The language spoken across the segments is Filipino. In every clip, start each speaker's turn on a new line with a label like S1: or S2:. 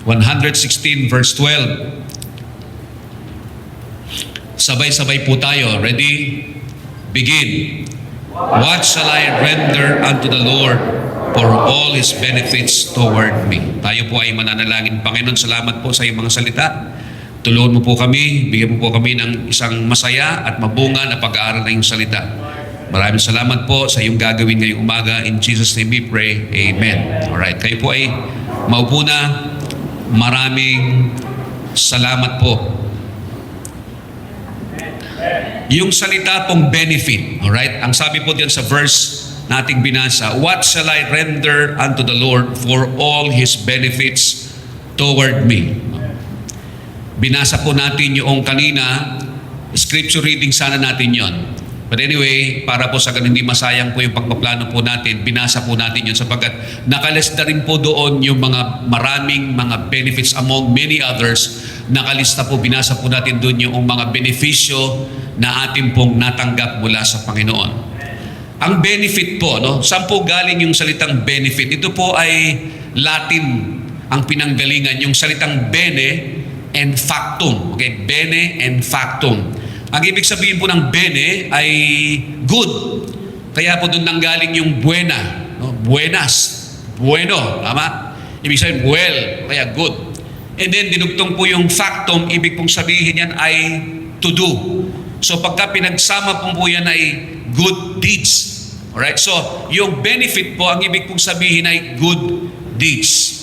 S1: 116 verse 12. Sabay-sabay po tayo. Ready? Begin. What shall I render unto the Lord for all His benefits toward me? Tayo po ay mananalangin. Panginoon, salamat po sa iyong mga salita. Tulungan mo po kami, bigyan mo po kami ng isang masaya at mabunga na pag-aaral ng iyong salita. Maraming salamat po sa iyong gagawin ngayong umaga. In Jesus' name we pray. Amen. Alright, kayo po ay maupo na. Maraming salamat po. Yung salita pong benefit, alright? Ang sabi po diyan sa verse nating binasa, what shall I render unto the Lord for all His benefits toward me? Binasa po natin yung kanina, scripture reading sana natin yon. But anyway, para po sa ganun hindi masayang po yung pagpaplano po natin, binasa po natin yun sapagkat nakalista rin po doon yung mga maraming mga benefits among many others. Nakalista po, binasa po natin doon yung mga benepisyo na atin pong natanggap mula sa Panginoon. Ang benefit po, no? Saan po galing yung salitang benefit? Ito po ay Latin ang pinanggalingan, yung salitang bene and factum. Okay, bene and factum. Ang ibig sabihin po ng bene ay good. Kaya po doon nanggaling yung buena, no? Buenas, bueno, tama? Ibig sabihin well, kaya good. And then dinugtong po yung factum, ibig pong sabihin yan ay to do. So pagka pinagsama po yan ay good deeds. Alright? So yung benefit po, ang ibig pong sabihin ay good deeds.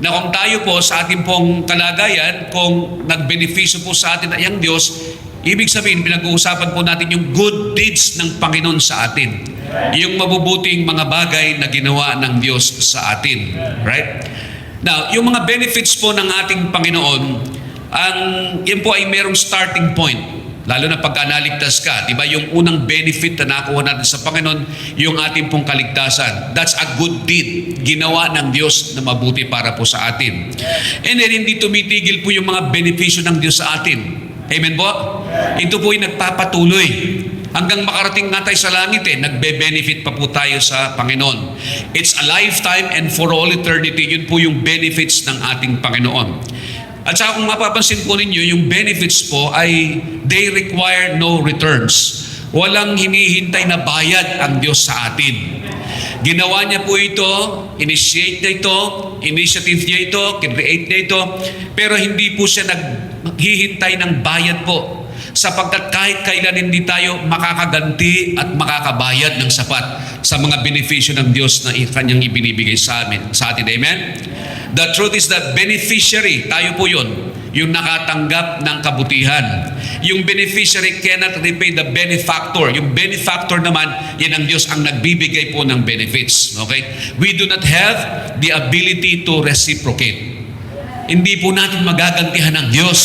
S1: Na kung tayo po sa ating pong kalagayan, kung nagbenepisyo po sa atin ay ang Diyos, ibig sabihin, pinag-uusapan po natin yung good deeds ng Panginoon sa atin. Yung mabubuting mga bagay na ginawa ng Diyos sa atin. Right? Now, yung mga benefits po ng ating Panginoon, yan po ay merong starting point. Lalo na pagka naligtas ka. Diba? Yung unang benefit na nakuha natin sa Panginoon, yung ating pong kaligtasan. That's a good deed. Ginawa ng Diyos na mabuti para po sa atin. And then, hindi tumitigil po yung mga benepisyo ng Diyos sa atin. Amen po? Ito po ay nagpapatuloy. Hanggang makarating nga tayo sa langit nagbe-benefit pa po tayo sa Panginoon. It's a lifetime and for all eternity. Yun po yung benefits ng ating Panginoon. At saka kung mapapansin po ninyo, yung benefits po ay they require no returns. Walang hinihintay na bayad ang Diyos sa atin. Ginawa niya po ito, initiate niya ito, initiative niya ito, create niya ito, pero hindi po siya naghihintay ng bayad po. Sapagkat kahit kailan hindi tayo makakaganti at makakabayad ng sapat sa mga benepisyo ng Diyos na kanyang ibinibigay sa atin. Amen? The truth is that beneficiary, tayo po yun, yung nakatanggap ng kabutihan. Yung beneficiary cannot repay the benefactor. Yung benefactor naman, yan ang Diyos ang nagbibigay po ng benefits. Okay? We do not have the ability to reciprocate. Hindi po natin magagantihan ng Diyos.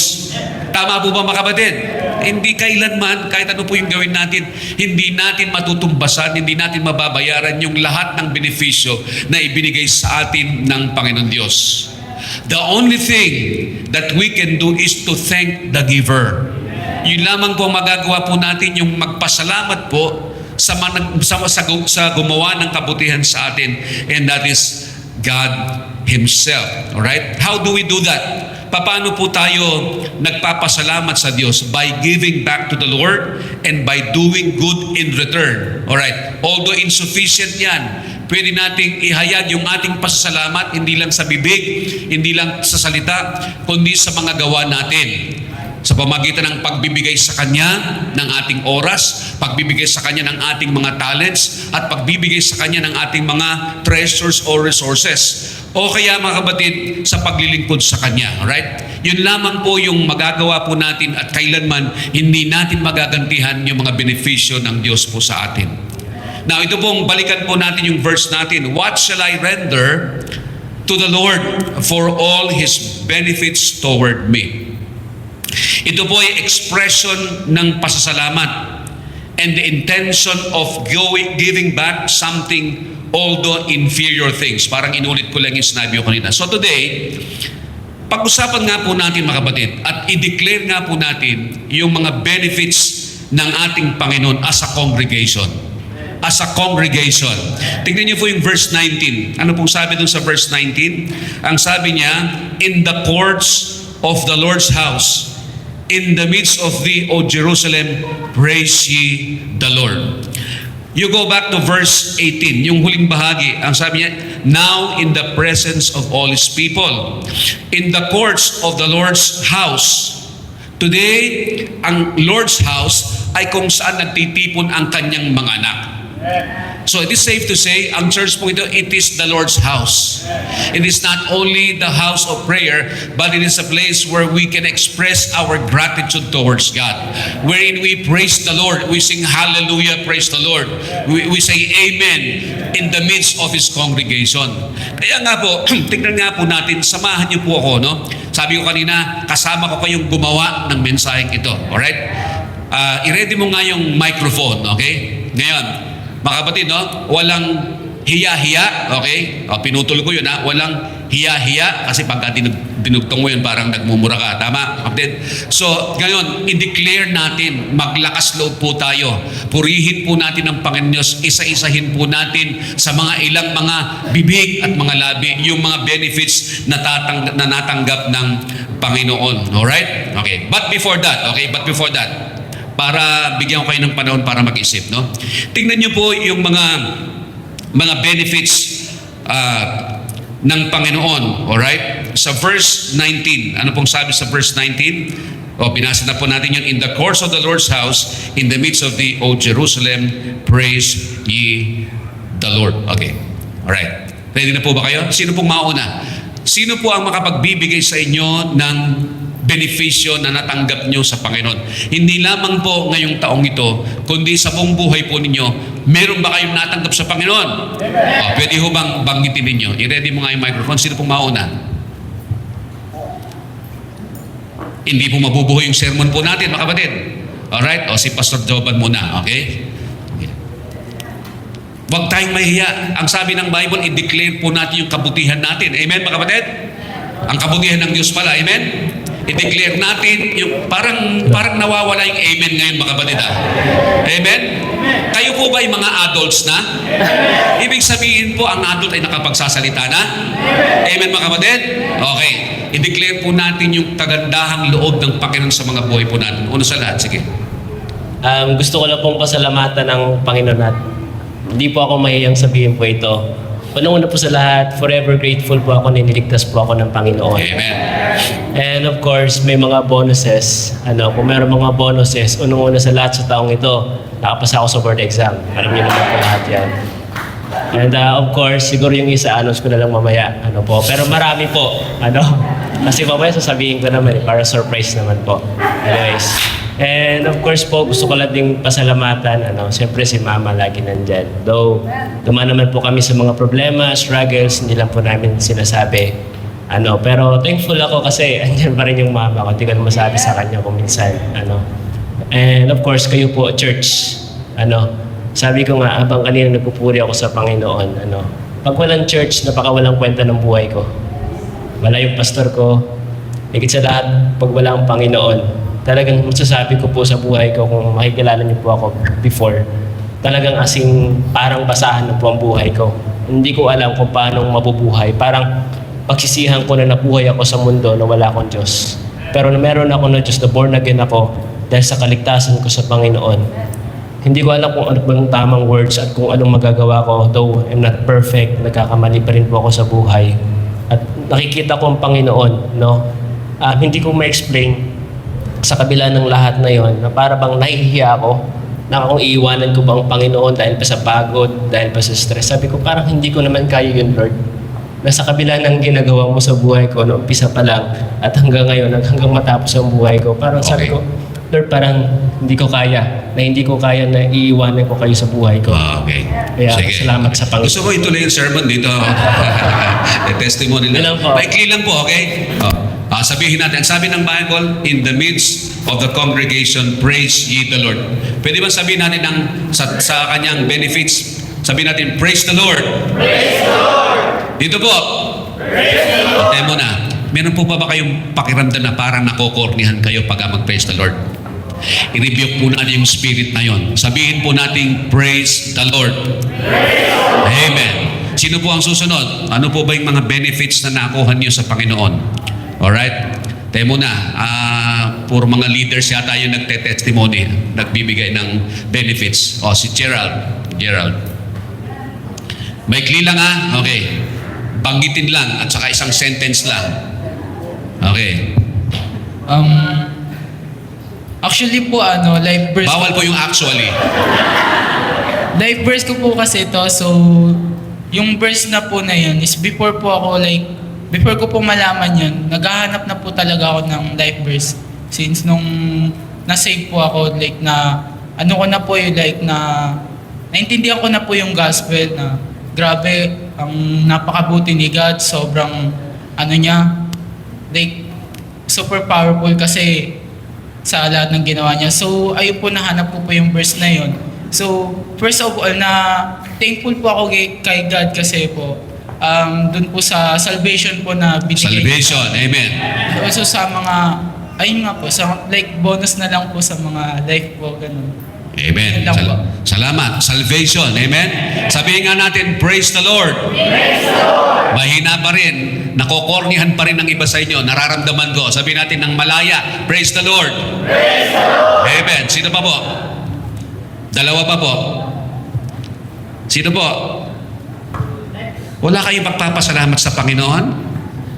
S1: Tama po ba mga kapatid? Hindi kailanman, kahit ano po yung gawin natin, hindi natin matutumbasan, hindi natin mababayaran yung lahat ng benepisyo na ibinigay sa atin ng Panginoon Diyos. The only thing that we can do is to thank the giver. Yun lamang po magagawa po natin, yung magpasalamat po sa gumawa ng kabutihan sa atin, and that is God Himself. Alright? How do we do that? Paano po tayo nagpapasalamat sa Diyos? By giving back to the Lord and by doing good in return. Alright? Although insufficient yan, pwede nating ihayag yung ating pasasalamat hindi lang sa bibig, hindi lang sa salita, kundi sa mga gawa natin. Sa pamagitan ng pagbibigay sa Kanya ng ating oras, pagbibigay sa Kanya ng ating mga talents, at pagbibigay sa Kanya ng ating mga treasures or resources. O kaya mga kapatid, sa paglilingkod sa Kanya. Alright? Yun lamang po yung magagawa po natin at kailanman hindi natin magagantihan yung mga benepisyo ng Diyos po sa atin. Now, ito pong balikan po natin yung verse natin. What shall I render to the Lord for all His benefits toward me? Ito po ay expression ng pasasalamat and the intention of giving back something although inferior things. Parang inulit ko lang yung sinabi ko kanina. So today, pag-usapan nga po natin mga kapatid at i-declare nga po natin yung mga benefits ng ating Panginoon as a congregation. as a congregation. Tingnan niyo po yung verse 19. Ano pong sabi dun sa verse 19? Ang sabi niya, in the courts of the Lord's house, in the midst of thee, O Jerusalem, praise ye the Lord. You go back to verse 18, yung huling bahagi. Ang sabi niya, now in the presence of all His people, in the courts of the Lord's house. Today, ang Lord's house ay kung saan nagtitipon ang kanyang mga anak. So it is safe to say, ang church po ito, it is the Lord's house. It is not only the house of prayer, but it is a place where we can express our gratitude towards God. Wherein we praise the Lord. We sing hallelujah, praise the Lord. We say amen in the midst of His congregation. Kaya nga po, tignan nga po natin, samahan niyo po ako, no? Sabi ko kanina, kasama ko kayong gumawa ng mensaheng ito. Alright? I-ready mo nga yung microphone, okay? Ngayon, mga kapatid, no? Walang hiya-hiya, okay? Pinutol ko yun, ha? Walang hiya-hiya kasi pagka dinugtong mo yun, parang nagmumura ka. Tama, kapatid? So, ngayon, i-declare natin, maglakas loob po tayo. Purihin po natin ang Panginoon Diyos. Isa-isahin po natin sa mga ilang mga bibig at mga labi yung mga benefits na natanggap ng Panginoon. Alright? Okay. But before that, para bigyan ko kayo ng panahon para mag-isip, no? Tingnan niyo po yung mga benefits ng Panginoon, alright? Sa verse 19, ano pong sabi sa verse 19? Binasa na po natin yun, in the courts of the Lord's house, in the midst of the, O Jerusalem, praise ye the Lord. Okay, alright. Ready na po ba kayo? Sino pong mauna? Sino po ang makapagbibigay sa inyo ng benepisyo na natanggap nyo sa Panginoon? Hindi lamang po ngayong taong ito, kundi sa buong buhay po ninyo, meron ba kayong natanggap sa Panginoon? Pwede ho bang banggitin ninyo? I-ready mo nga yung microphone. Sino pong mauna? Hindi po mabubuhay yung sermon po natin, mga kapatid. Alright? Si Pastor Joban muna. Okay? Huwag tayong mahiya. Ang sabi ng Bible, i-declare po natin yung kabutihan natin. Amen, mga kapatid? Ang kabutihan ng Diyos pala. Amen? I-declare natin yung parang nawawala yung amen ngayon, mga kapatid. Amen? Kayo po ba yung mga adults na? Ibig sabihin po, ang adult ay nakapagsasalita na? Amen, mga kapatid? Okay. I-declare po natin yung kagandahang loob ng Panginoon sa mga buhay po natin. Una sa lahat, sige.
S2: Gusto ko lang pong pasalamatan ng Panginoon at hindi po ako mahiyang sabihin po ito. Unang-una po sa lahat, forever grateful po ako na niligtas po ako ng Panginoon.
S1: Amen.
S2: And of course, may mga bonuses. Kung mayroong mga bonuses, unang-una sa lahat sa taong ito, nakapasa ako sa board exam. Alam niyo naman po lahat yan. And of course, siguro yung isa, announce ko na lang mamaya. Pero marami po. Kasi mamaya sasabihin ko naman, para surprise naman po. Anyways. And of course po, gusto ko lang ding pasalamatan. Siyempre si Mama lagi nandyan. Though, dumaan naman po kami sa mga problema, struggles, hindi lang po namin sinasabi. Pero thankful ako kasi andyan pa rin yung Mama ko. Hindi ko na masabi sa kanya kung minsan. And of course, kayo po, church. Sabi ko nga, habang kanina nagpupuri ako sa Panginoon, pag walang church, napakawalang kwenta ng buhay ko. Wala yung pastor ko. Higit sa lahat, pag wala ang Panginoon, talagang masasabi ko po sa buhay ko, kung makikilala niyo po ako before, talagang asing parang basahan na po ang buhay ko. Hindi ko alam kung paano mabubuhay. Parang pagsisihan ko na nabuhay ako sa mundo na wala akong Diyos. Pero na meron ako na Diyos, na born again ako dahil sa kaligtasan ko sa Panginoon. Hindi ko alam kung ano bang tamang words at kung anong magagawa ko. Though I'm not perfect, nagkakamali pa rin po ako sa buhay. At nakikita ko ang Panginoon, hindi ko ma-explain sa kabila ng lahat na yon, na para bang nahihiya ako na kung iiwanan ko bang Panginoon dahil pa sa pagod, dahil pa sa stress. Sabi ko, parang hindi ko naman kaya yun, Lord. Na sa kabila ng ginagawa mo sa buhay ko, no, umpisa pa lang, at hanggang ngayon, hanggang matapos ang buhay ko, parang sabi ko, Lord, parang hindi ko kaya na iiwanan ko kayo sa buhay ko.
S1: Okay.
S2: Kaya
S1: sige.
S2: Salamat sa Panginoon.
S1: Gusto ko ituloy yung sermon dito. Testimony lang. Maikli lang po, okay? Sabihin natin, ang sabi ng Bible, in the midst of the congregation, praise ye the Lord. Pwede ba sabihin natin sa kanyang benefits? Sabihin natin, praise the Lord. Praise the Lord. Dito po. Praise the Lord. Temo na. Meron po ba kayong pakiramdam na parang nakokornihan kayo pag mag-praise the Lord? I-rebuke po natin yung spirit na yon. Sabihin po natin, praise the Lord. Amen. Sino po ang susunod? Ano po ba yung mga benefits na nakuha niyo sa Panginoon? Alright? Tayo muna, puro mga leaders yata yung nagte-testimony, nagbibigay ng benefits. O, si Gerald. Maikli lang Okay. Banggitin lang at saka isang sentence lang. Okay.
S3: Actually po, life verse
S1: Bawal po yung actually.
S3: life verse ko po kasi ito. So, yung verse na po na yun is before ko po malaman yun, naghahanap na po talaga ako ng life verse. Since nung na-save po ako, naintindihan ko na po yung gospel na grabe, ang napakabuti ni God, sobrang super powerful kasi sa lahat ng ginawa niya. So, ayun po, nahanap ko po yung verse na yun. So, first of all, thankful po ako kay God kasi po, dun po sa salvation po na binigay.
S1: Salvation. Amen.
S3: So, sa mga, ayun nga po, bonus na lang po sa mga life po, ganun.
S1: Amen.
S3: Yun lang po.
S1: Salamat. Salvation. Amen. Sabihin nga natin, praise the Lord. Praise the Lord. Mahina pa rin. Nakokornihan pa rin ng iba sa inyo. Nararamdaman ko. Sabihin natin ng malaya, praise the Lord. Praise the Lord. Amen. Sino pa po? Dalawa pa po. Sino po? Wala kayong magpapasalamat sa Panginoon?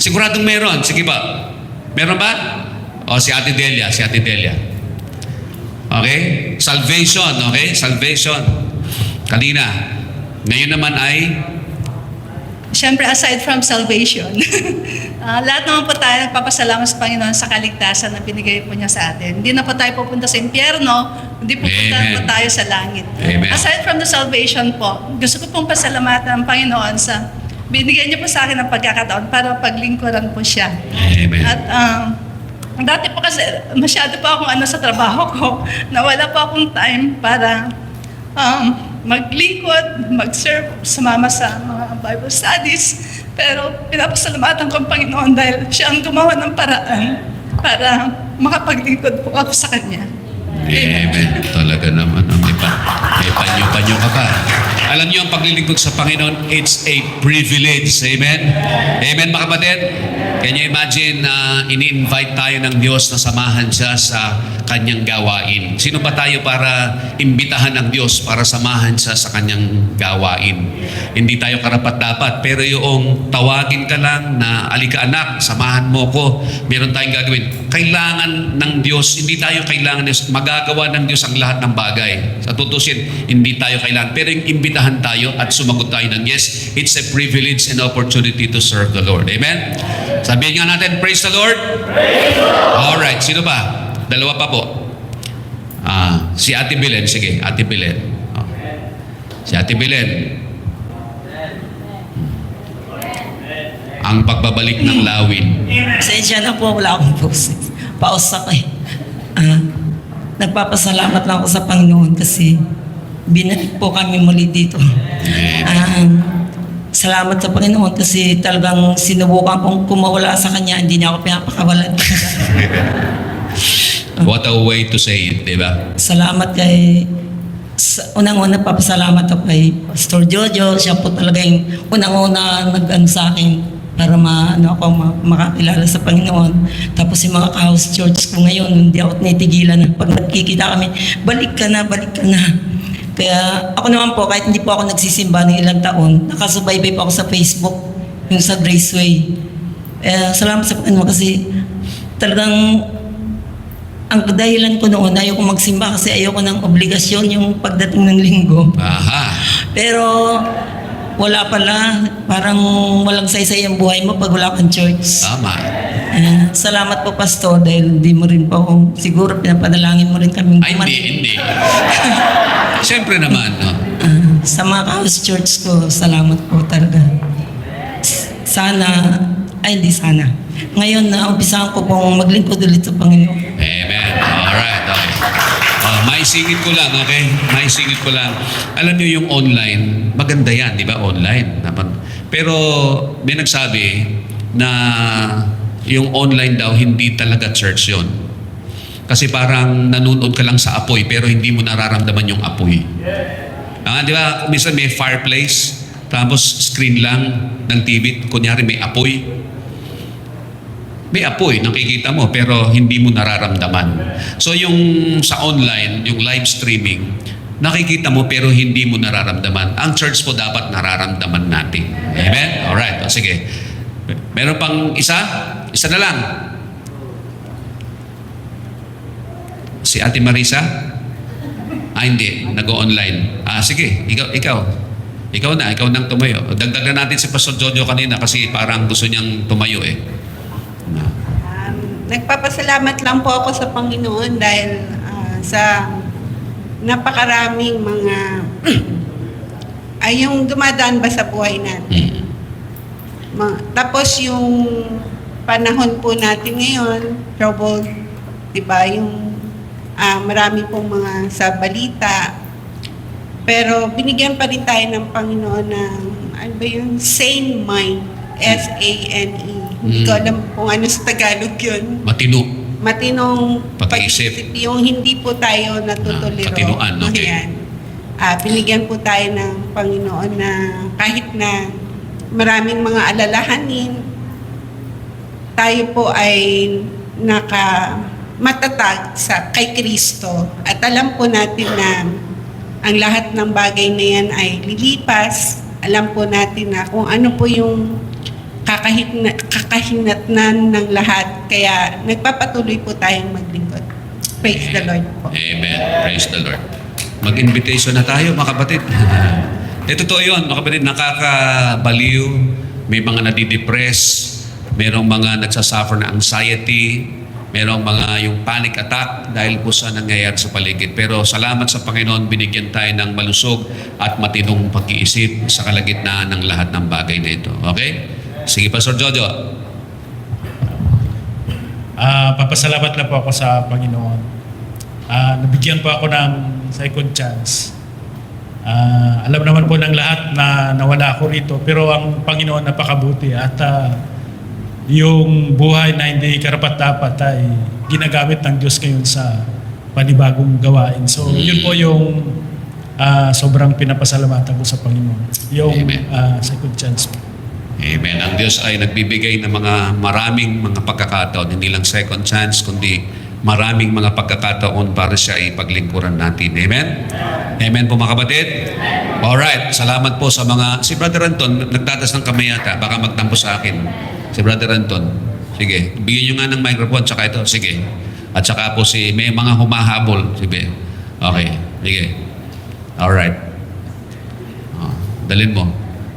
S1: Siguradong meron. Sige ba? Meron ba? O, si Ate Delia. Okay? Salvation. Okay? Salvation. Kanina. Ngayon naman ay
S4: Siyempre, aside from salvation, lahat naman po tayo nagpapasalamat sa Panginoon sa kaligtasan na binigay po niya sa atin. Hindi na po tayo pupunta sa impyerno, hindi po punta po tayo sa langit.
S1: Amen.
S4: Aside from the salvation po, gusto ko pong pasalamatan ang Panginoon sa binigay niya po sa akin ng pagkakataon para paglingkuran po siya.
S1: Amen.
S4: At dati po kasi masyado pa akong sa trabaho ko, na wala pa akong time para maglingkod, mag-serve, sumama sa mga Bible studies. Pero pinapasalamatan ko ang Panginoon dahil siya ang gumawa ng paraan para makapaglingkod po ako sa Kanya.
S1: Amen. Talaga naman. May panyo-panyo ka pa. Alam niyo, ang paglilingkod sa Panginoon, it's a privilege. Amen? Amen, mga kapatid? Can you imagine na ini-invite tayo ng Diyos na samahan siya sa kanyang gawain? Sino ba tayo para imbitahan ng Diyos para samahan siya sa kanyang gawain? Hindi tayo karapat-dapat, pero yung tawagin ka lang na, alika anak, samahan mo ko, meron tayong gagawin. Kailangan ng Diyos, hindi tayo kailangan, magagawa ng Diyos ang lahat ng bagay. Sa tutusin, hindi tayo kailangan. Pero yung imbitahan tayo at sumagot tayo ng yes, it's a privilege and opportunity to serve the Lord. Amen? Sabihin nga natin, praise the Lord. Praise the Lord. Alright, sino pa? Dalawa pa po. Si Ate Belen. Sige, Ate Belen. Si Ate Belen. Ang pagbabalik ng lawin.
S5: Pasensya na po, wala akong boses. Paus ako eh. Nagpapasalamat lang ako sa Panginoon kasi binalik po kami muli dito. Salamat sa Panginoon kasi talagang sinubukan kong kumawala sa Kanya, hindi niya ako pinapakawalan.
S1: What a way to say it, di ba?
S5: Salamat unang-una papasalamat ako kay Pastor Jojo. Siya po talaga yung unang-una nag-ano sa akin para makakilala sa Panginoon. Tapos yung mga house church ko ngayon, hindi ako tinitigilan. Pag nagkikita kami, balik ka na. Kaya ako naman po, kahit hindi po ako nagsisimba ng ilang taon, nakasubaybay po ako sa Facebook, yung sa Graceway. Salamat sa Panginoon kasi talagang ang dahilan ko noon, ayaw ko magsimba kasi ayaw ko ng obligasyon yung pagdating ng linggo.
S1: Aha.
S5: Pero wala pala, parang walang saysay ang buhay mo pag wala kang church.
S1: Tama.
S5: Salamat po, Pastor, dahil hindi mo rin po ako, siguro pinapadalangin mo rin kami.
S1: Ay, hindi. Siyempre naman, no?
S5: Sa mga house church ko, salamat po talaga. Hindi sana. Ngayon, umpisahan ko pong maglingkod ulit sa Panginoon.
S1: Amen. Alright, okay. Maisingit ko lang, okay? Maisingit ko lang. Alam niyo yung online, maganda yan, di ba? Online. Pero may nagsabi na yung online daw, hindi talaga church yon. Kasi parang nanonood ka lang sa apoy pero hindi mo nararamdaman yung apoy. Di ba? Minsan may fireplace, tapos screen lang ng TV, kunyari may apoy. May apoy, nakikita mo, pero hindi mo nararamdaman. So yung sa online, yung live streaming, nakikita mo pero hindi mo nararamdaman. Ang church po dapat nararamdaman natin. Amen? Alright, o sige. Meron pang isa? Isa na lang. Si Ate Marisa? Hindi. Nag-online. Sige. Ikaw nang tumayo. Dagdagan natin si Pastor Jojo kanina kasi parang gusto niyang tumayo eh.
S6: Nagpapasalamat lang po ako sa Panginoon dahil sa napakaraming mga ay yung dumadaan ba sa buhay natin. Tapos yung panahon po natin ngayon, troubled, diba, yung marami pong mga sa balita. Pero binigyan pa rin tayo ng Panginoon ng, ano ba yung sane mind, S-A-N-E. Hindi ko alam kung ano sa Tagalog yun. Matinong
S1: Pag-iisip.
S6: yung hindi po tayo natutuliro.
S1: Katinuan, okay.
S6: Yan. Binigyan po tayo ng Panginoon na kahit na maraming mga alalahanin, tayo po ay matatag kay Kristo. At alam po natin na ang lahat ng bagay na yan ay lilipas. Alam po natin na kung ano po yung kakahinatnan ng lahat. Kaya nagpapatuloy po tayong maglingkod. Praise the Lord po.
S1: Amen. Praise the Lord. Mag-invitation na tayo, mga kapatid. Totoo yun, mga kapatid, nakakabaliw. May mga nadidepress. Merong mga nagsasuffer na anxiety. Merong mga yung panic attack dahil po sa nangyayari sa paligid. Pero salamat sa Panginoon, binigyan tayo ng malusog at matinong pag-iisip sa kalagitnaan ng lahat ng bagay na ito. Okay? Sige, Pastor Jojo.
S7: Papasalamat lang po ako sa Panginoon. Nabigyan po ako ng second chance. Alam naman po ng lahat na nawala ako rito, pero ang Panginoon napakabuti at yung buhay na hindi karapat-dapat ay ginagamit ng Diyos ngayon sa panibagong gawain. So, yun po yung sobrang pinapasalamatan ko sa Panginoon. Yung second chance po.
S1: Amen. Ang Diyos ay nagbibigay ng maraming mga pagkakataon, hindi lang second chance, kundi maraming mga pagkakataon para siya ipaglingkuran natin. Amen? Amen po mga kapatid? Alright, salamat po sa mga... Si Brother Anton, nagtatas ng kamay yata, baka magtampo sa akin. Si Brother Anton. Sige, bigyan nyo nga ng microphone, tsaka ito, sige. At saka po may mga humahabol. Sige. Okay, sige. Alright. Dalhin mo.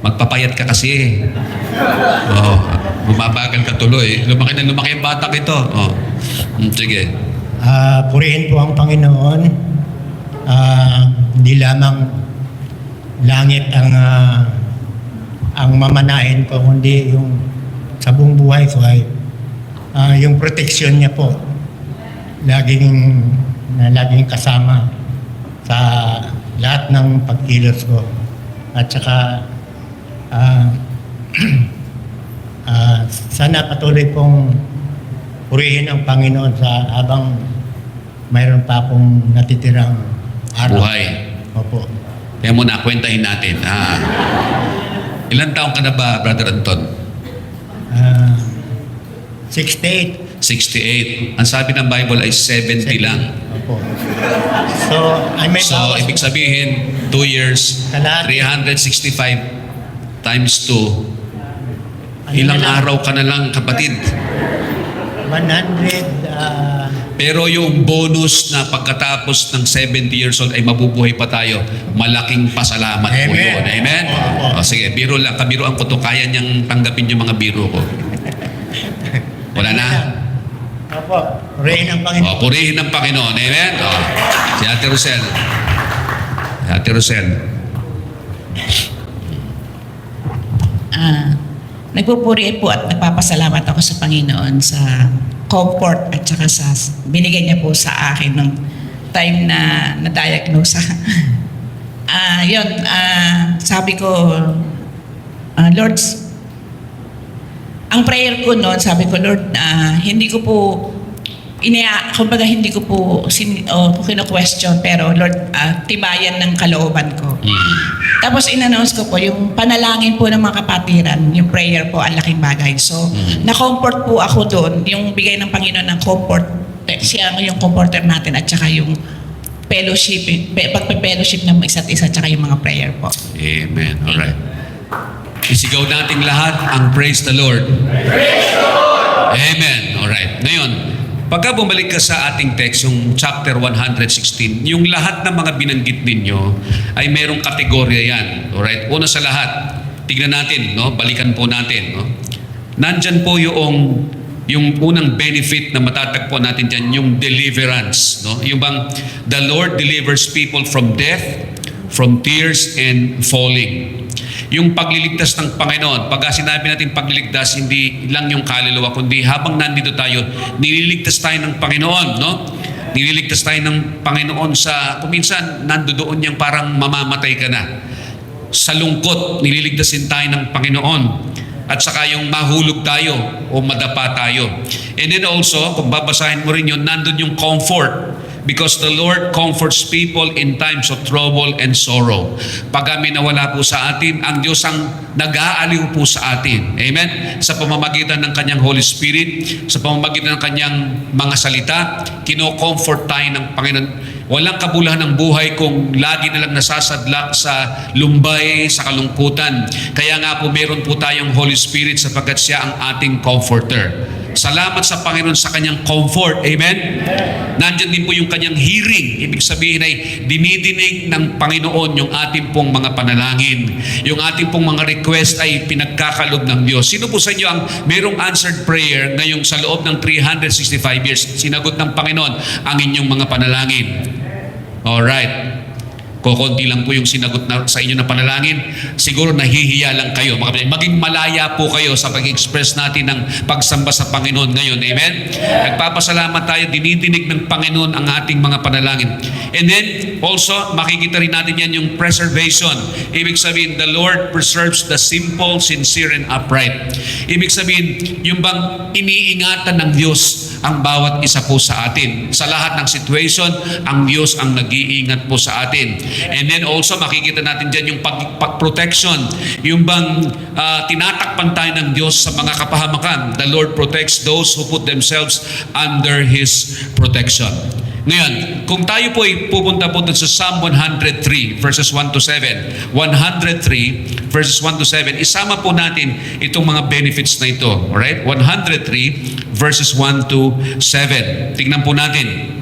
S1: Magpapayat ka kasi. Bumabagal ka tuloy. Lumaki ang batak ito. Sige.
S8: Purihin po ang Panginoon. Hindi lamang langit ang mamanahin ko, kundi yung sa buong buhay ko ay yung protection niya po. Laging kasama sa lahat ng pag-kilos ko. At saka sana patuloy pong purihin ang Panginoon sa habang mayroon pa akong natitirang araw.
S1: Buhay.
S8: Opo.
S1: Kaya muna, kwentahin natin. Ilan taong ka na ba, Brother Anton?
S8: 68.
S1: 68. Ang sabi ng Bible ay 70 lang.
S8: Opo. So, I may
S1: So,
S8: bawas
S1: ibig
S8: po.
S1: sabihin, 2 years,
S8: Kalahati.
S1: 365 times 2. Ilang araw ka na lang, kapatid.
S8: 100.
S1: Pero yung bonus na pagkatapos ng 70 years old ay mabubuhay pa tayo, malaking pasalamat po
S8: Amen.
S1: yun. Amen? Sige, biro lang. Kabiroan ko to. Kaya niyang tanggapin yung mga biro ko. Wala na?
S8: Opo. Purihin ang Panginoon.
S1: Purihin ng Panginoon. Amen? Si Ate Rosel. Si Ate Rosel.
S9: Nagpupuri po at nagpapasalamat ako sa Panginoon sa comfort at saka sa binigay niya po sa akin nung time na na-diagnose. Sabi ko, Lord, ang prayer ko noon, sabi ko, Lord, hindi ko po kumbaga hindi ko po kino-question, pero Lord, tibayan ng kalooban ko. Tapos in-announce ko po yung panalangin po ng mga kapatiran, yung prayer po, ang laking bagay. So, na-comfort po ako doon, yung bigay ng Panginoon ng comfort, siya yung comforter natin at saka yung fellowship, pagpe-fellowship ng isa't isa at saka yung mga prayer po.
S1: Amen. Alright. Isigaw nating lahat ang praise the Lord. Praise the Lord! Amen. Alright. Ngayon, pagka bumalik ka sa ating text, yung chapter 116, yung lahat ng mga binanggit ninyo ay merong kategorya yan. Alright? Una sa lahat, tignan natin, no? Balikan po natin, no? Nandyan po yung unang benefit na matatagpuan natin dyan, yung deliverance, no? Yung bang the Lord delivers people from death, from tears, and falling. Yung pagliligtas ng Panginoon, pagka sinabi natin pagliligtas, hindi lang yung kaluluwa, kundi habang nandito tayo, nililigtas tayo ng Panginoon, no? Nililigtas tayo ng Panginoon sa, kuminsan, nandoon yung parang mamamatay ka na. Sa lungkot, nililigtasin tayo ng Panginoon. At saka yung mahulog tayo o madapa tayo. And then also, kung babasahin mo rin yun, nandun yung comfort. Because the Lord comforts people in times of trouble and sorrow. Pag kami nawala po sa atin, ang Diyos ang nag-aaliw po sa atin. Amen? Sa pamamagitan ng Kanyang Holy Spirit, sa pamamagitan ng Kanyang mga salita, kino-comfort tayo ng Panginoon. Walang kabulahan ng buhay kung lagi na lang nasasadlak sa lumbay, sa kalungkutan. Kaya nga po meron po tayong Holy Spirit sapagkat siya ang ating comforter. Salamat sa Panginoon sa kanyang comfort. Amen? Nandyan din po yung kanyang hearing. Ibig sabihin ay dinidinig ng Panginoon yung ating pong mga panalangin. Yung ating pong mga request ay pinagkakalob ng Diyos. Sino po sa inyo ang merong answered prayer ngayong sa loob ng 365 years? Sinagot ng Panginoon ang inyong mga panalangin. Alright. Kukunti lang po yung sinagot na, sa inyo na panalangin. Siguro nahihiya lang kayo. Maging malaya po kayo sa pag-express natin ng pagsamba sa Panginoon ngayon. Amen? Nagpapasalamat tayo, dinidinig ng Panginoon ang ating mga panalangin. And then, also, makikita rin natin yan yung preservation. Ibig sabihin, the Lord preserves the simple, sincere, and upright. Ibig sabihin, yung bang iniingatan ng Diyos ang bawat isa po sa atin. Sa lahat ng situation, ang Diyos ang nag-iingat po sa atin. And then also, makikita natin dyan yung pag-protection. Yung bang tinatakpan tayo ng Diyos sa mga kapahamakan. The Lord protects those who put themselves under His protection. Ngayon, kung tayo po ay pupunta po dun sa Psalm 103 verses 1 to 7. 103 verses 1 to 7. Isama po natin itong mga benefits na ito. Alright? 103 verses 1 to 7. Tingnan po natin.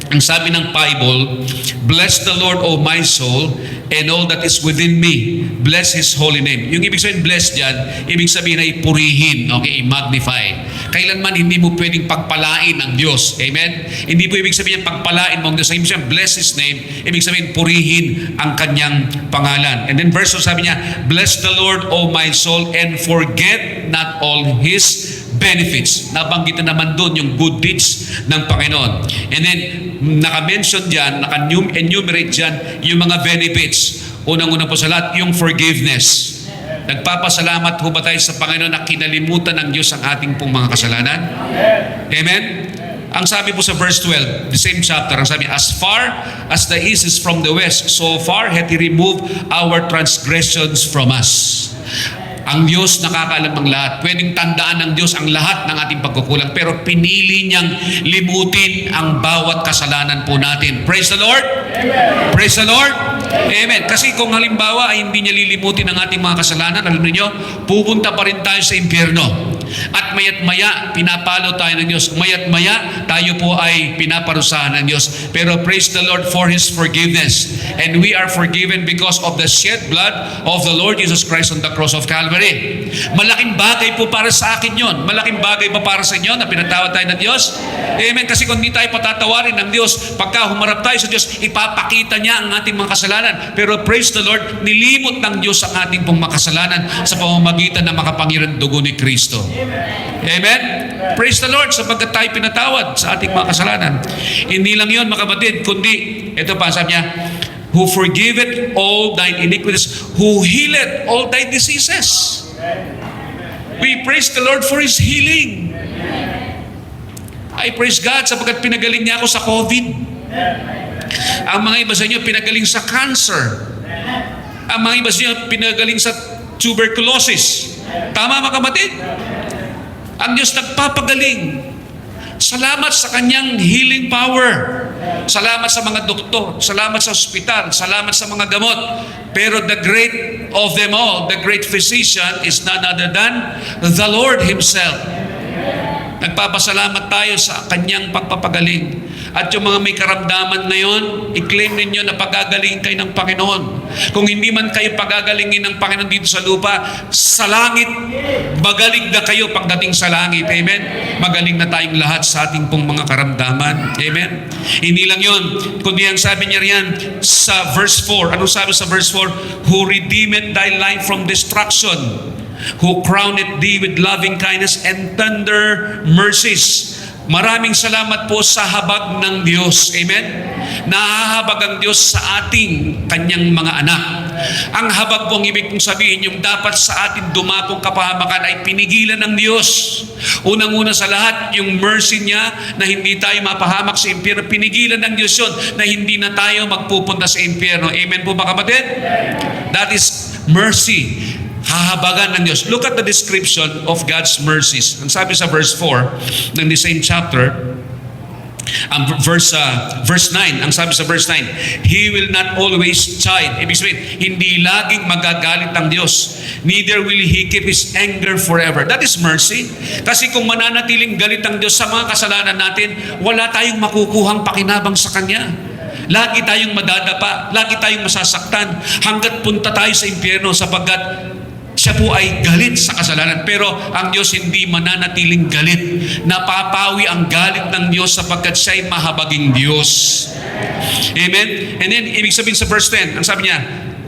S1: Ang sabi ng Bible, "Bless the Lord, O my soul, and all that is within me. Bless His holy name." Yung ibig sabihin bless dyan, ibig sabihin ay purihin, okay, i-magnify. Kailanman hindi mo pwedeng pagpalain ang Diyos. Amen? Hindi po ibig sabihin pagpalain mo ang Diyos. Ibig sabihin bless His name, ibig sabihin purihin ang Kanyang pangalan. And then verse 2 sabi niya, "Bless the Lord, O my soul, and forget not all His benefits." Nabanggit na naman doon yung good deeds ng Panginoon. And then, naka-mention dyan, naka-enumerate dyan yung mga benefits. Unang-una po sa lahat, yung forgiveness. Nagpapasalamat po ba tayo sa Panginoon na kinalimutan ng Diyos ang ating pong mga kasalanan? Amen? Ang sabi po sa verse 12, the same chapter, ang sabi, "As far as the east is from the west, so far hath He removed our transgressions from us." Ang Diyos nakakaalam ng lahat. Pwedeng tandaan ng Diyos ang lahat ng ating pagkukulang. Pero pinili niyang limutin ang bawat kasalanan po natin. Praise the Lord! Amen. Praise the Lord! Amen. Kasi kung halimbawa ay hindi niya lilimutin ang ating mga kasalanan, alam niyo, pupunta pa rin tayo sa impyerno. At mayat maya, pinapalo tayo ng Diyos. Mayat maya, tayo po ay pinaparusahan ng Diyos. Pero praise the Lord for His forgiveness. And we are forgiven because of the shed blood of the Lord Jesus Christ on the cross of Calvary. Malaking bagay po para sa akin yon. Malaking bagay pa para sa inyo na pinatawad tayo ng Diyos. Amen. Kasi kung hindi tayo patatawarin ng Diyos, pagka humarap tayo sa Diyos, ipapakita niya ang ating mga kasalanan. Pero praise the Lord, nilimot ng Diyos ang ating pong makasalanan sa pamamagitan ng makapangyarihang dugo ni Kristo. Amen? Praise the Lord sapagkat tayo pinatawad sa ating mga kasalanan. Hindi lang yun, mga kapatid, kundi, ito pa, sabi niya, "Who forgiveth all thine iniquities, who healeth all thy diseases." We praise the Lord for His healing. I praise God sapagkat pinagaling niya ako sa COVID. Ang mga iba sa inyo pinagaling sa cancer. Ang mga iba sa inyo pinagaling sa tuberculosis. Tama mga kapatid? Ang Diyos nagpapagaling. Salamat sa kanyang healing power. Salamat sa mga doktor. Salamat sa ospital. Salamat sa mga gamot. Pero the great of them all, the great physician is none other than the Lord Himself. Nagpapasalamat tayo sa kanyang pagpapagaling. At yung mga may karamdaman ngayon, i-claim ninyo na pagagalingin kayo ng Panginoon. Kung hindi man kayo pagagalingin ng Panginoon dito sa lupa, sa langit, magaling na kayo pagdating sa langit. Amen? Magaling na tayong lahat sa ating pong mga karamdaman. Amen? Hindi lang yun, kundi ang sabi niya riyan sa verse 4. Anong sabi sa verse 4? Who redeemed thy life from destruction, who crowned thee with loving kindness and tender mercies. Maraming salamat po sa habag ng Diyos. Amen? Nahahabag ang Diyos sa ating kanyang mga anak. Ang habag po ang ibig kong sabihin, yung dapat sa atin dumapong kapahamakan ay pinigilan ng Diyos. Unang-una sa lahat, yung mercy niya na hindi tayo mapahamak sa impyerno. Pinigilan ng Diyos yun na hindi na tayo magpupunta sa impyerno. Amen po ba kapatid? That is mercy. Hahabagan ng Diyos. Look at the description of God's mercies. Ang sabi sa verse 4 ng the same chapter, verse 9, ang sabi sa verse 9, He will not always chide. Ibig sabihin, hindi laging magagalit ang Diyos. Neither will He keep His anger forever. That is mercy. Kasi kung mananatiling galit ang Diyos sa mga kasalanan natin, wala tayong makukuhang pakinabang sa Kanya. Lagi tayong madadapa, lagi tayong masasaktan, hanggat punta tayo sa impyerno sapagkat siya po ay galit sa kasalanan. Pero ang Diyos hindi mananatiling galit. Napapawi ang galit ng Diyos sapagkat siya ay mahabaging Diyos. Amen? And then, ibig sabihin sa verse 10, ang sabi niya,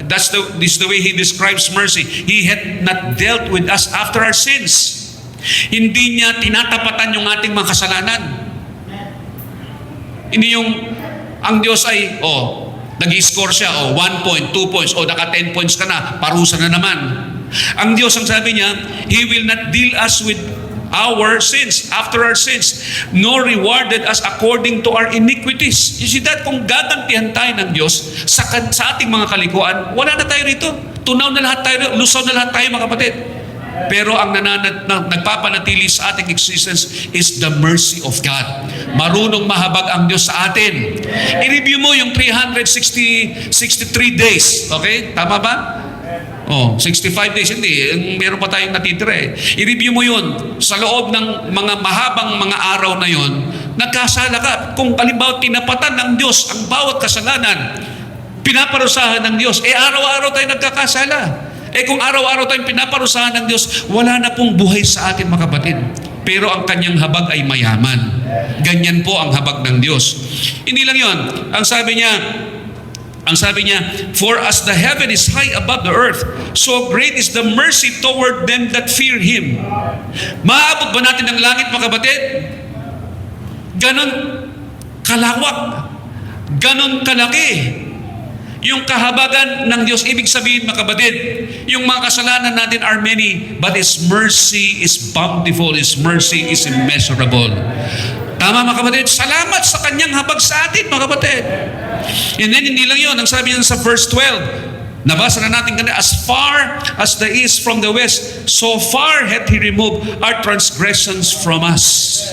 S1: this is the way He describes mercy. He had not dealt with us after our sins. Hindi niya tinatapatan yung ating mga kasalanan. Hindi yung, ang Diyos ay, nag-score siya, 1 point, 2 points, naka 10 points ka na, parusa na naman. Ang Diyos, ang sabi niya, He will not deal us with our sins, after our sins, nor rewarded us according to our iniquities. You see that? Kung gagantihan tayo ng Diyos sa ating mga kalikuan, wala na tayo rito. Tunaw na lahat tayo, lusaw na lahat tayo mga kapatid. Pero ang nagpapanatili sa ating existence is the mercy of God. Marunong mahabag ang Diyos sa atin. I-review mo yung 63 days. Okay? Tama ba? 65 days, hindi. Meron pa tayong natitira eh. I-review mo yun. Sa loob ng mga mahabang mga araw na yun, nagkasala ka. Kung halimbawa tinapatan ng Diyos ang bawat kasalanan, pinaparusahan ng Diyos, araw-araw tayo nagkakasala. Kung araw-araw tayong pinaparusahan ng Diyos, wala na pong buhay sa atin mga kapatid. Pero ang kanyang habag ay mayaman. Ganyan po ang habag ng Diyos. Hindi lang yun. Ang sabi niya, for as the heaven is high above the earth, so great is the mercy toward them that fear Him. Maabot ba natin ang langit, mga kapatid? Ganon kalawak. Ganon kalaki. Yung kahabagan ng Diyos, ibig sabihin, mga kapatid, yung mga kasalanan natin are many, but His mercy is bountiful. His mercy is immeasurable. Tama mga kapatid? Salamat sa kanyang habag sa atin, mga kapatid. And then, hindi lang yun. Ang sabi niya sa verse 12, nabasa na natin kanina, as far as the east from the west, so far hath He removed our transgressions from us.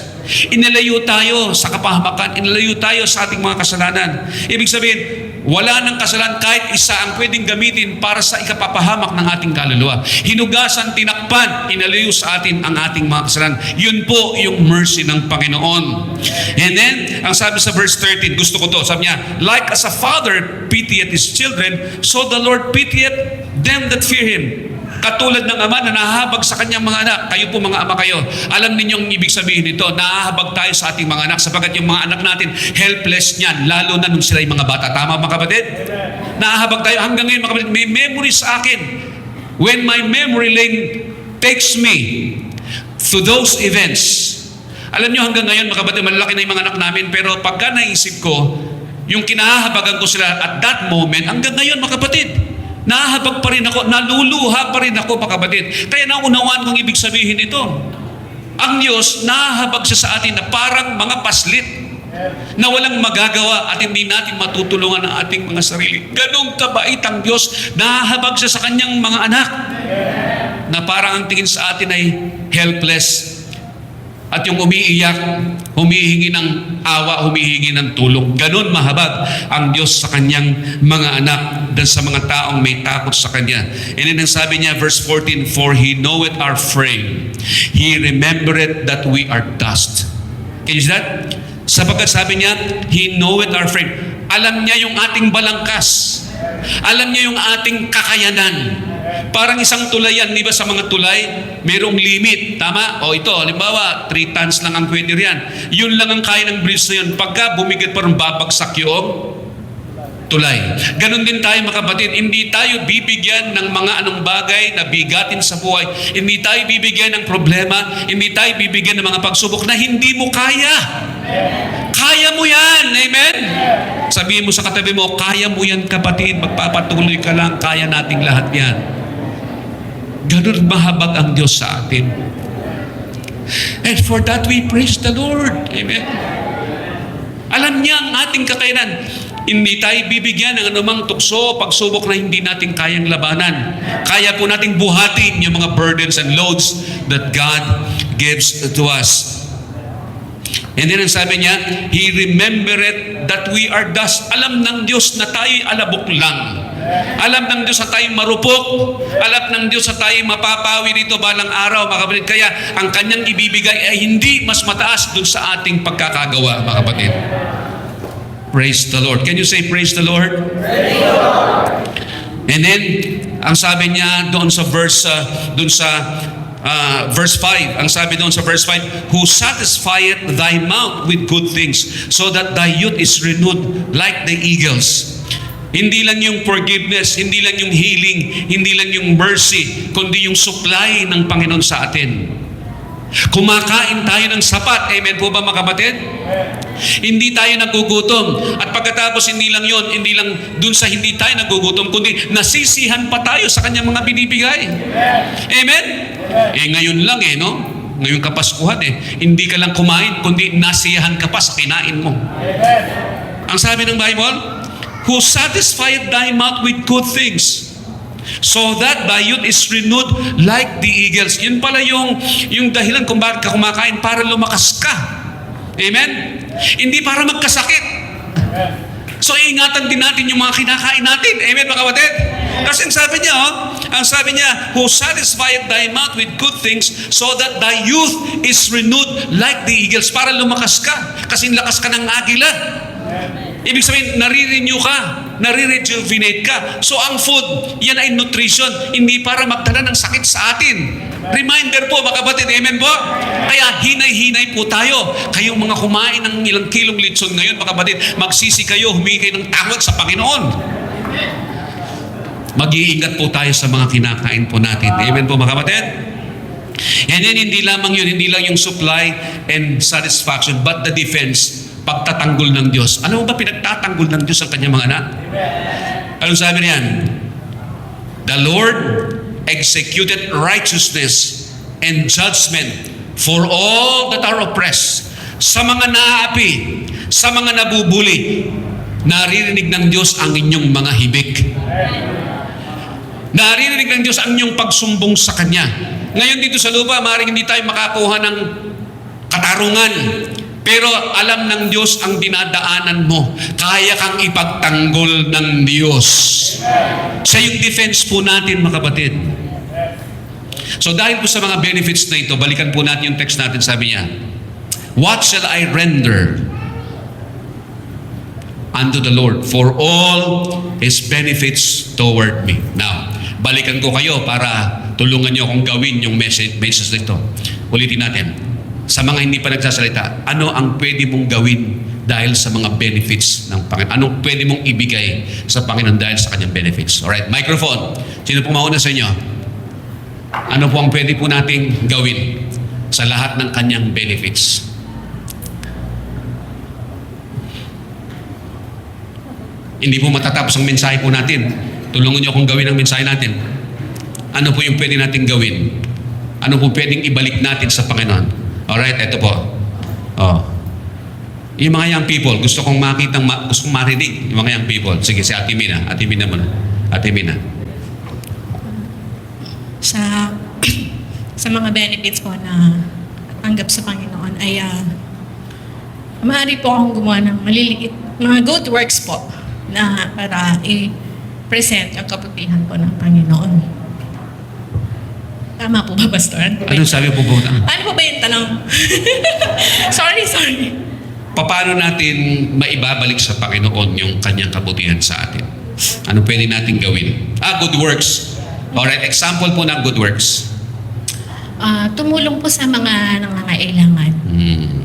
S1: Inalayo tayo sa kapahamakan, inalayo tayo sa ating mga kasalanan. Ibig sabihin, wala ng kasalanan kahit isa ang pwedeng gamitin para sa ikapapahamak ng ating kaluluwa. Hinugasan, tinakpan, inalayo sa atin ang ating mga kasalanan. Yun po yung mercy ng Panginoon. And then, ang sabi sa verse 13, gusto ko to, sabi niya, like as a father pitieth his children, so the Lord pitieth them that fear Him. Katulad ng ama na nahahabag sa kanyang mga anak, kayo po mga ama kayo, alam ninyong ibig sabihin nito, nahahabag tayo sa ating mga anak sapagkat yung mga anak natin, helpless niyan, lalo na nung sila yung mga bata. Tama mga kapatid? Nahahabag tayo hanggang ngayon mga kapatid, may memory sa akin. When my memory lane takes me to those events, alam nyo hanggang ngayon mga kapatid, malalaki na yung mga anak namin, pero pagka naisip ko, yung kinahahabagan ko sila at that moment, hanggang ngayon mga kapatid, nahahabag pa rin ako, naluluha pa rin ako, mga kapatid. Kaya naunawaan kong ibig sabihin ito. Ang ang Diyos, nahahabag siya sa atin na parang mga paslit na walang magagawa at hindi natin matutulungan ang ating mga sarili. Ganong kabait ang Diyos, nahahabag siya sa kanyang mga anak na parang ang tingin sa atin ay helpless. At yung umiiyak, humihingi ng awa, humihingi ng tulong. Ganon mahabag ang Diyos sa kanyang mga anak dan sa mga taong may takot sa Kanya. And then ang sabi niya, verse 14, "For He knoweth our frame. He remembereth that we are dust." Can you see that? Sapagkat sabi niya, He knoweth our frame. Alam niya yung ating balangkas. Alam niya yung ating kakayanan. Parang isang tulayan, di ba sa mga tulay, mayroong limit. Tama? O ito, halimbawa, 3 tons lang ang pwede riyan. Yun lang ang kaya ng bridge na yun. Pagka bumigat parang babagsak yung tulay. Ganon din tayo mga kapatid. Hindi tayo bibigyan ng mga anong bagay na bigatin sa buhay. Hindi tayo bibigyan ng problema. Hindi tayo bibigyan ng mga pagsubok na hindi mo kaya. Kaya mo yan. Amen? Sabihin mo sa katabi mo, kaya mo yan kapatid. Magpapatuloy ka lang. Kaya nating lahat yan. Ganon mahabag ang Diyos sa atin. And for that we praise the Lord. Amen? Alam niya ang ating kakayanan. Hindi tayo bibigyan ng anumang tukso, pagsubok na hindi natin kayang labanan. Kaya po nating buhatin yung mga burdens and loads that God gives to us. And then ang sabi niya, He remembereth that we are dust. Alam ng Diyos na tayo'y alabok lang. Alam ng Diyos na tayo'y marupok. Alam ng Diyos na tayo'y mapapawi dito balang araw, mga kapatid. Kaya ang kanyang ibibigay ay hindi mas mataas dun sa ating pagkakagawa, mga kapatid. Praise the Lord. Can you say praise the Lord? Praise the Lord. And then, ang sabi niya doon sa verse 5, ang sabi doon sa verse 5, "Who satisfieth thy mouth with good things, so that thy youth is renewed like the eagles." Hindi lang yung forgiveness, hindi lang yung healing, hindi lang yung mercy, kundi yung supply ng Panginoon sa atin. Kumakain tayo ng sapat. Amen po ba mga kapatid? Hindi tayo nagugutom. At pagkatapos hindi lang yon, hindi lang dun sa hindi tayo nagugutom, kundi nasisihan pa tayo sa kanyang mga binibigay. Amen? Ngayon lang no? Ngayong Kapaskuhan hindi ka lang kumain, kundi nasiyahan ka pa sa kinain mo. Ang sabi ng Bible, "Who satisfieth thy mouth with good things, so that thy youth is renewed like the eagles." Yun pala yung dahilan kung bakit ka kumakain, para lumakas ka. Amen? Hindi para magkasakit. So ingatan din natin yung mga kinakain natin. Amen mga kapatid? Kasi ang sabi niya, "Who satisfieth thy mouth with good things, so that thy youth is renewed like the eagles." Para lumakas ka. Kasi lakas ka ng agila. Ibig sabihin, nare-renew ka, nare-rejuvenate ka. So ang food, yan ay nutrition, hindi para magdala ng sakit sa atin. Reminder po mga kapatid, amen po? Kaya hinay-hinay po tayo. Kayong mga kumain ng ilang kilong litson ngayon mga kapatid, magsisi kayo, humingi kayo ng tawad sa Panginoon. Mag-iingat po tayo sa mga kinakain po natin. Amen po mga kapatid? And then hindi lamang yun, hindi lang yung supply and satisfaction, but the defense, pagtatanggol ng Diyos. Alam mo ba pinagtatanggol ng Diyos ang kanyang mga anak? Anong sabi niyan? "The Lord executed righteousness and judgment for all that are oppressed." Sa mga naaapi, sa mga nabubuli, naririnig ng Diyos ang inyong mga hibik. Naririnig ng Diyos ang inyong pagsumbong sa Kanya. Ngayon dito sa lupa, maaaring hindi tayo makakuha ng katarungan. Pero alam ng Diyos ang dinadaanan mo. Kaya kang ipagtanggol ng Diyos. Siya yung defense po natin, mga kapatid. So dahil po sa mga benefits na ito, balikan po natin yung text natin. Sabi niya, "What shall I render unto the Lord for all His benefits toward me?" Now, balikan ko kayo para tulungan niyo akong gawin yung message na ito. Ulitin natin. Sa mga hindi pa nagsasalita, ano ang pwede mong gawin dahil sa mga benefits ng Panginoon? Anong pwede mong ibigay sa Panginoon dahil sa kanyang benefits? Alright, microphone. Sino pong mauna sa inyo? Ano po ang pwede po nating gawin sa lahat ng kanyang benefits? Hindi po matatapos ang mensahe po natin. Tulungan niyo akong gawin ang mensahe natin. Ano po yung pwede nating gawin? Ano po pwedeng ibalik natin sa Panginoon? Alright, ito po. Oh. Yung mga young people, gusto kong gusto kong marinig yung mga young people. Sige, si Ate Mina. Ate Mina muna. Ate Mina.
S10: Sa sa mga benefits po na tanggap sa Panginoon ay maaari po akong gumawa ng maliliit, mga good works po na para i-present ang kabutihan po ng Panginoon. Tama po ba, Pastor?
S1: Anong sabi po po?
S10: Ano po ba yung tanong? sorry.
S1: Paano natin maibabalik sa Panginoon yung kanyang kabutihan sa atin? Ano pwede natin gawin? Good works. Alright, example po ng good works.
S10: Tumulong po sa mga nangangailangan.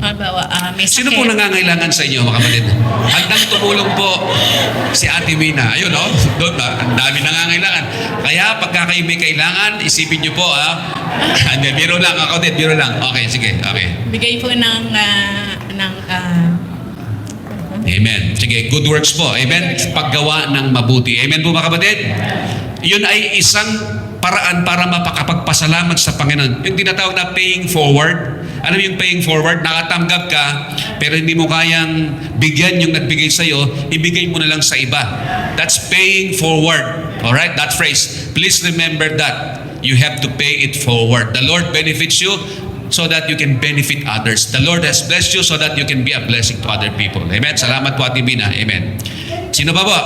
S10: Halimbawa, may sakit.
S1: Sino po nangangailangan sa inyo, mga kapatid? Handang tumulong po si Ate Mina. Ayun, oh, doon ba? Ang dami nangangailangan. Kaya pagka kayo may kailangan, isipin niyo po, Hindi, biro lang, ako din, biro lang. Okay, sige, okay.
S10: Bigay po ng
S1: Amen. Sige, good works po. Amen. Paggawa ng mabuti. Amen po, mga kapatid? Yun ay isang paraan para mapakapagpasalamat sa Panginoon. Yung tinatawag na paying forward. Ano yung paying forward? Nakatanggap ka, pero hindi mo kayang bigyan yung nagbigay sa'yo, ibigay mo na lang sa iba. That's paying forward. Alright? That phrase. Please remember that. You have to pay it forward. The Lord benefits you so that you can benefit others. The Lord has blessed you so that you can be a blessing to other people. Amen? Salamat po, Ate Bina. Amen. Sino pa po?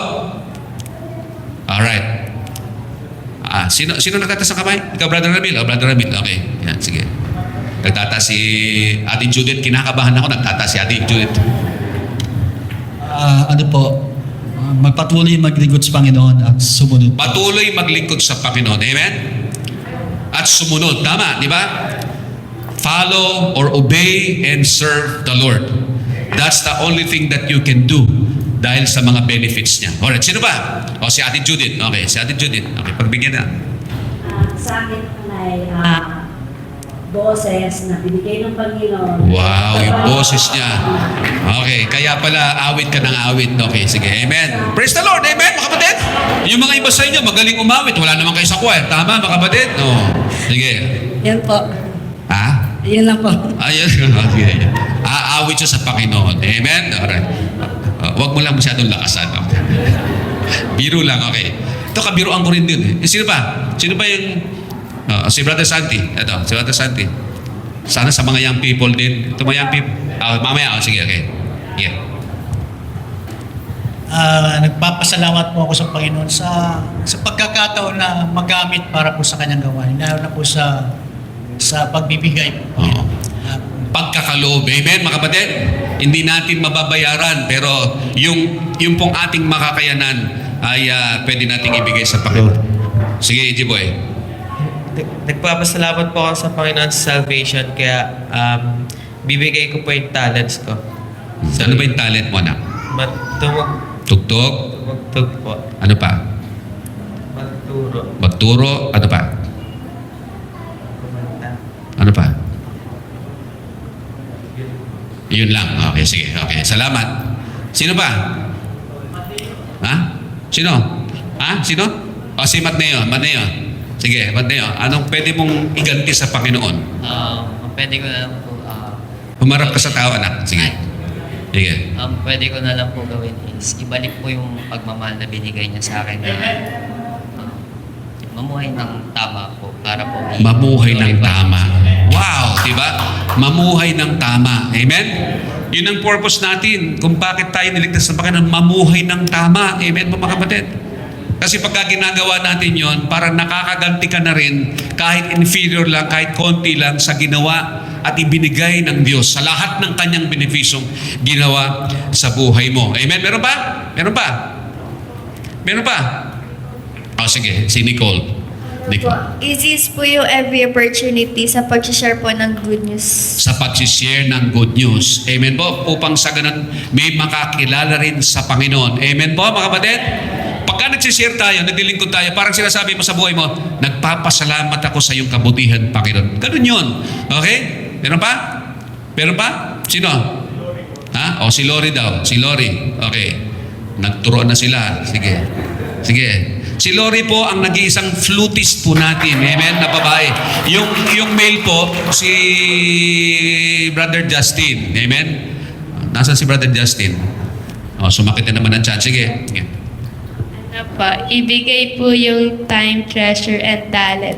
S1: Alright. Sino nagtatas ng kamay? Ikaw, Brother Ramil? Brother Ramil. Okay. Yan, sige. Nagtatas si Ate Judith. Kinakabahan ako. Nagtatas si Ate Judith.
S11: Magpatuloy maglingkod sa Panginoon at sumunod.
S1: Patuloy maglingkod sa Panginoon. Amen? At sumunod. Tama, di ba? Follow or obey and serve the Lord. That's the only thing that you can do dahil sa mga benefits niya. Alright, sino ba? Si Ate Judith. Okay, si Ate Judith. Okay, pagbigyan na.
S12: Sa akin ay boses na binigay ng Panginoon.
S1: Wow, yung boses niya. Okay, kaya pala awit ka ng awit. Okay, sige. Amen. Praise the Lord. Amen, mga kapatid. Yung mga iba sa inyo, magaling umawit. Wala naman kayo sa choir. Tama, mga kapatid? Sige.
S5: Yan po. Yan lang po.
S1: Ayun. Okay. Aawit siya sa Panginoon. Amen? Alright. Huwag mo lang masyadong lakasan. Biro lang, okay. Ito, kabiruan ko rin din. Sino ba? Sino ba yung... si Brother Santi. Ito, si Brother Santi. Sana sa mga young people din. Ito mga young people. Mamaya, sige, okay. Yeah.
S11: Nagpapasalamat po ako sa Panginoon sa pagkakataon na magamit para po sa kanyang gawain. Lalo na po sa pagbibigay po.
S1: Pagkakaloob. Amen, mga kapatid? Hindi natin mababayaran, pero yung pong ating makakayanan ay pwede nating ibigay sa Panginoon. Sige, EJ Boy.
S13: Nagpapasalamat po ako sa Panginoon sa salvation, kaya bibigay ko po yung talents ko.
S1: Ano ba yung talent mo, anak? Tugtog?
S13: Tumugtog po.
S1: Ano pa?
S13: Magturo.
S1: Magturo? Ano pa?
S13: Kumanta.
S1: Ano pa? Yun lang. Okay, sige. Okay, salamat. Sino pa? Sino? Sino? Si Matneo. Matneo. Sige, Matneo. Anong pwede mong iganti sa Panginoon?
S14: Pwede ko na lang po,
S1: Humarap ka sa tao, anak. Sige. Sige.
S14: pwede ko na lang po gawin is ibalik po yung pagmamahal na binigay niya sa akin na mamuhay ng tama po para po
S1: Mamuhay ng tama. Wow, diba? Mamuhay ng tama. Amen? Yun ang purpose natin kung bakit tayo niligtas ng Panginoon, mamuhay ng tama. Amen po, mga kapatid? Kasi pagka ginagawa natin yon, parang nakakaganti ka na rin kahit inferior lang, kahit konti lang sa ginawa at ibinigay ng Diyos sa lahat ng kanyang benepisyong ginawa sa buhay mo. Amen? Meron ba? Meron ba? Meron ba? Sige, si Nicole.
S15: Is po yung every opportunity sa pag-share po ng good news.
S1: Sa pag-share ng good news. Amen po? Upang sa ganun, may makakilala rin sa Panginoon. Amen po, mga kapatid? Pagka nagsishare tayo, naglilingkod tayo, parang sinasabi mo sa buhay mo, nagpapasalamat ako sa iyong kabutihan, Panginoon. Ganun yun. Okay? Meron pa? Meron pa? Sino? Si Lori daw. Si Lori. Okay. Nagturoan na sila. Sige. Sige. Si Lori po ang nag-iisang flutist po natin. Amen? Na babae. Yung male po, si Brother Justin. Amen? Nasaan si Brother Justin? Oh, sumakit na naman ang chance. Sige. Sige.
S15: Ano po, ibigay po yung time, treasure, and talent.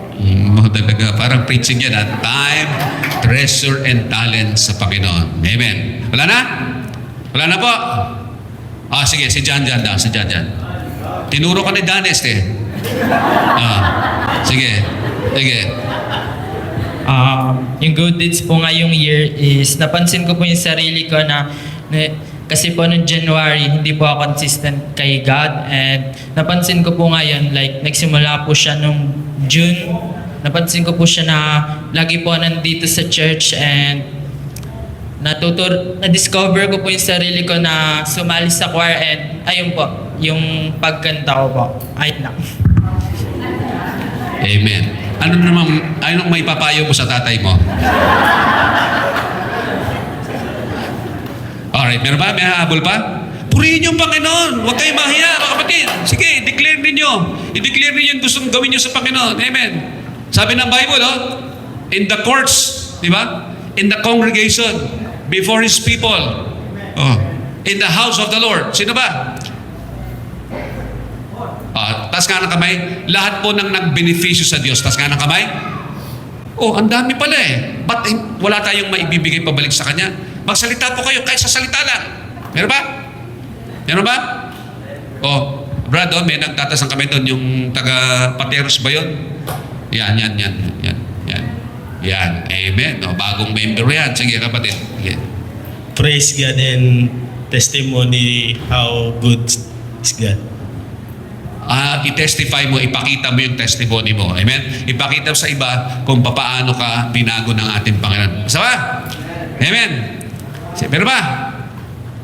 S1: Talaga, parang preaching yan. Time, treasure, and talent sa Panginoon. Amen. Wala na? Wala na po? Sige, si Jan daw. Si Jan. Tinuro ka ni Danes sige.
S13: Yung good deeds po ngayong year is napansin ko po yung sarili ko na kasi po noong January, hindi po ako consistent kay God. And napansin ko po ngayon, like nagsimula po siya nung June. Napansin ko po siya na lagi po nandito sa church and na-discover ko po yung sarili ko na sumali sa choir and ayun po, yung pagkanta ko po. Ayun lang.
S1: Amen. Anong may papayo mo sa tatay mo? Alright, meron ba? May hahabol pa? Purihin yung Panginoon. Huwag kayong mahiya, mga kapatid. Sige, declare ninyo. I-declare ninyo yung gustong gawin nyo sa Panginoon. Amen. Sabi ng Bible, in the courts, di ba? In the congregation, before His people, in the house of the Lord. Sino ba? Taas nga ng kamay. Lahat po ng nagbenepisyo sa Diyos. Taas nga ng kamay. Ang dami pala Ba't wala tayong maibibigay pabalik sa Kanya? Magsalita po kayo kahit sa salita lang. Meron ba? Meron ba? Brad, may nagtatas ng kamay doon. Yung taga-Pateros ba yun? Yan. Amen. Bagong member yan. Sige, kapatid. Sige.
S16: Praise God and testimony how good is God.
S1: I-testify mo, ipakita mo yung testimony mo. Amen? Ipakita mo sa iba kung paano ka binago ng ating Panginoon. Basta ba? Amen? Pero ba?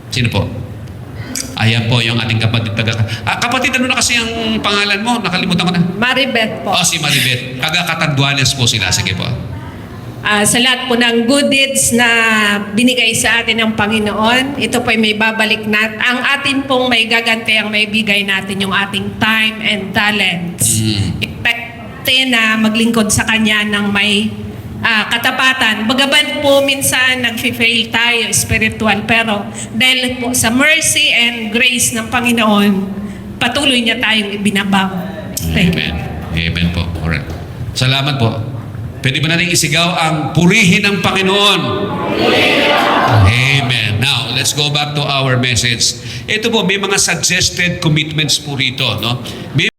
S1: Sino po? Ayan po yung ating kapatid. Kapatid, ano na kasi ang pangalan mo? Nakalimutan ko na.
S17: Maribeth po.
S1: Si Maribeth. Taga-Catanduanes po sila. Sige po.
S17: Sa lahat po ng good deeds na binigay sa atin ng Panginoon, ito po ay may babalik natin. Ang atin pong may gaganti, ang may bigay natin yung ating time and talents. Expect na maglingkod sa Kanya ng may katapatan. Bagaman po minsan nag-fail tayo spiritual, pero dahil po sa mercy and grace ng Panginoon, patuloy niya tayong ibinabaw.
S1: Amen. Amen po. Correct. Salamat po. Pwede ba natin isigaw ang purihin ng Panginoon? Amen. Now, let's go back to our message. Ito po, may mga suggested commitments po rito. No? May